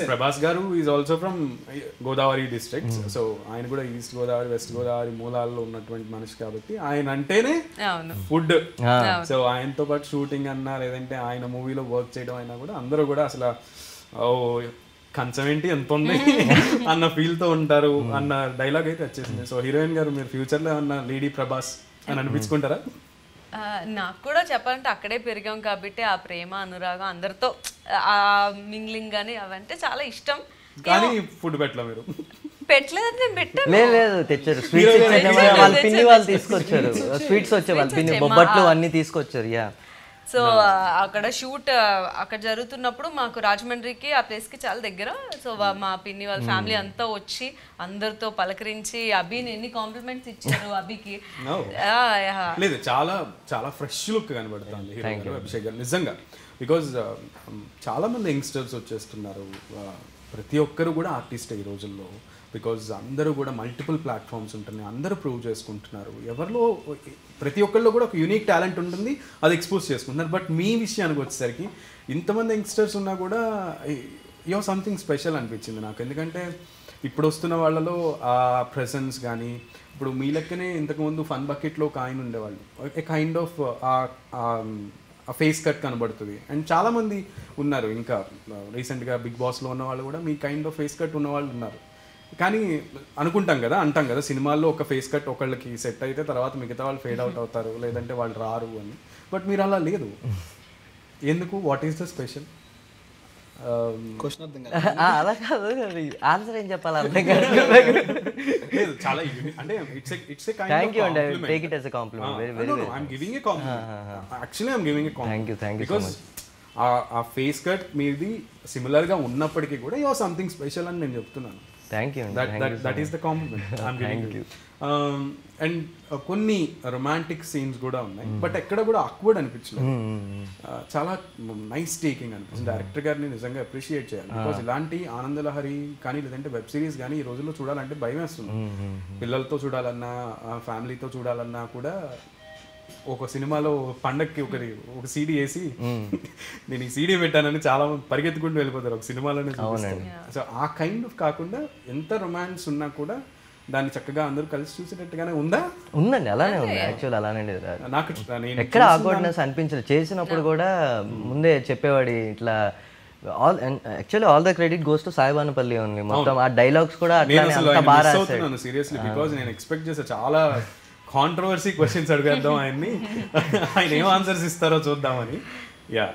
ప్రభాస్ గారు is also from Godavari district, so ఆయన కూడా ఈస్ట్ గోదావరి వెస్ట్ గోదావరి మూలాల్లో ఉన్నటువంటి మనిషి కాబట్టి ఆయన అంటేనే ఫుడ్. సో ఆయనతో పాటు షూటింగ్ అన్నా లేదంటే ఆయన మూవీలో వర్క్ చేయడం అయినా కూడా అందరూ కూడా అసలు కంచం ఏంటి ఎంత ఉంది అన్న ఫీల్ తో ఉంటారు అన్న డైలాగ్ అయితే వచ్చేసింది. సో హీరోయిన్ గారు మీరు ఫ్యూచర్ లో ఏమన్నా లేడీ ప్రభాస్ అని అనిపించుకుంటారా? నాకు కూడా చెప్పాలంటే అక్కడే పెరిగాం కాబట్టి ఆ ప్రేమ అనురాగం అందరితో ఆ మింగ్లింగ్ కానీ అవంటే చాలా ఇష్టం. కానీ ఫుడ్ పెట్టలే మీరు? పెట్టలేదు, నేను పెట్టాను. లేదు తెచ్చారు స్వీట్స్, వాళ్ళ పిన్ని వాళ్ళు తీసుకొచ్చారు స్వీట్స్, వచ్చే వాళ్ళ పిన్ని బొబ్బట్లు అన్ని తీసుకొచ్చారు. యా సో అక్కడ షూట్ అక్కడ జరుగుతున్నప్పుడు మాకు రాజమండ్రికి ఆ ప్లేస్కి చాలా దగ్గర. సో మా పిన్ని వాళ్ళ ఫ్యామిలీ అంతా వచ్చి అందరితో పలకరించి అభిని ఎన్ని కాంప్లిమెంట్స్ ఇచ్చారు అభికి. లేదు చాలా చాలా ఫ్రెష్ లుక్ కనబడుతుంది హీరో అభిషేక్ గారు నిజంగా. బికాజ్ చాలా మంది యంగ్స్టర్స్ వచ్చేస్తున్నారు, ప్రతి ఒక్కరు కూడా ఆర్టిస్టే ఈ రోజుల్లో. బికాజ్ అందరూ కూడా మల్టిపుల్ ప్లాట్ఫామ్స్ ఉంటున్నాయి, అందరూ ప్రూవ్ చేసుకుంటున్నారు. ఎవరిలో ప్రతి ఒక్కరిలో కూడా ఒక యూనిక్ టాలెంట్ ఉంటుంది, అది ఎక్స్పోజ్ చేసుకుంటున్నారు. బట్ మీ విషయానికి వచ్చేసరికి ఇంతమంది యంగ్స్టర్స్ ఉన్నా కూడా యో సంథింగ్ స్పెషల్ అనిపించింది నాకు. ఎందుకంటే ఇప్పుడు వస్తున్న వాళ్ళలో ఆ ప్రెసెన్స్ కానీ, ఇప్పుడు మీ లెక్కనే ఇంతకుముందు ఫన్ బకెట్లో ఒక ఆయన ఉండేవాళ్ళు, ఏ కైండ్ ఆఫ్ ఆ ఫేస్ కట్ కనబడుతుంది. అండ్ చాలామంది ఉన్నారు ఇంకా రీసెంట్గా బిగ్ బాస్లో ఉన్న వాళ్ళు కూడా మీ కైండ్ ఆఫ్ ఫేస్ కట్ ఉన్న వాళ్ళు ఉన్నారు. కానీ అంటాం కదా సినిమాల్లో ఒక ఫేస్ కట్ ఒకళ్ళకి సెట్ అయితే తర్వాత మిగతా వాళ్ళు ఫేడ్ అవుట్ అవుతారు, లేదంటే వాళ్ళు రారు అని. బట్ మీరు అలా లేదు, ఎందుకు? What is the special? అలా కాదు, ఆన్సర్ ఏం చెప్పాలి అర్థం కాదు. చాలా అంటే ఇట్స్ ఏ కైండ్ థాంక్యూ అండి, take it as a compliment. Very very I am giving a compliment. Actually I am giving a compliment. Thank you because ఆ ఫేస్ కట్ మీది సిమిలర్గా ఉన్నప్పటికీ కూడా యో సంథింగ్ స్పెషల్ అని నేను చెప్తున్నాను. Thank you. That is the compliment I am giving you. And కొన్ని రొమాంటిక్ సీన్స్ కూడా ఉన్నాయి, బట్ ఎక్కడ కూడా ఆక్వర్డ్ అనిపించలేదు. చాలా నైస్ టేకింగ్ అనిపించింది. డైరెక్టర్ గారిని నిజంగా అప్రిషియేట్ చేయాలి. బికాజ్ ఇలాంటి ఆనందలహరి కానీ లేదంటే వెబ్ సిరీస్ కానీ ఈ రోజుల్లో చూడాలంటే భయం వేస్తుంది. పిల్లలతో చూడాలన్నా ఫ్యామిలీతో చూడాలన్నా కూడా ఒక సినిమాలో పండక్కి ఒక సీడీ వేసి నేను ఈ సీడీ పెట్టానని చాలా మంది పరిగెత్తుకుంటూ వెళ్ళిపోతారు ఒక సినిమాలోనే చూపిస్తారు. సో ఆ కైండ్ ఆఫ్ కాకుండా ఎంత రొమాన్స్ ఉన్నా కూడా దాన్ని చక్కగా అందరూ కలిసి చూసేటట్టుగానే ఉందండి. అలానే ఉంది యాక్చువల్, అలానే నాకు ఎక్కడ ఆక్వర్డ్నెస్ అనిపించలేదు. చేసినప్పుడు కూడా ముందే చెప్పేవాడి ఇట్లా actually all the credit goes to Sai Banupalli only. మొత్తం ఆ డైలాగ్స్ కూడా సీరియస్లీ. బికాజ్ నేను ఎక్స్పెక్ట్ చేసా చాలా కాంట్రవర్సీ క్వశ్చన్స్ అడిగేద్దాం ఆయన్ని, ఆయన ఏం ఆన్సర్స్ ఇస్తారో చూద్దామని. యా